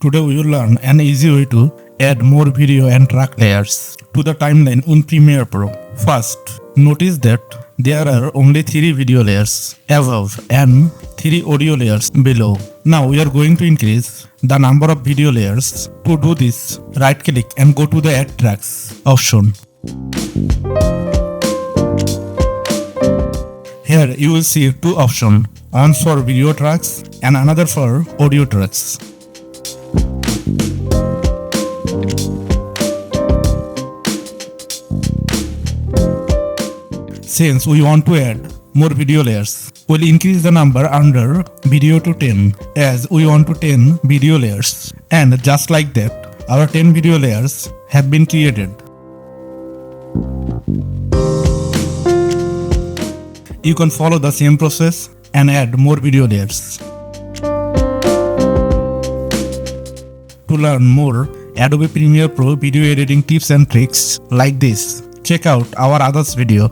Today we will learn an easy way to add more video and track layers to the timeline in Premiere Pro. First, notice that there are only 3 video layers above and 3 audio layers below. Now we are going to increase the number of video layers. To do this, right click and go to the Add Tracks option. Here you will see 2 options, one for video tracks and another for audio tracks. Since we want to add more video layers, we'll increase the number under video to 10 as we want to 10 video layers. And just like that, our 10 video layers have been created. You can follow the same process and add more video layers. To learn more Adobe Premiere Pro video editing tips and tricks like this, check out our others video.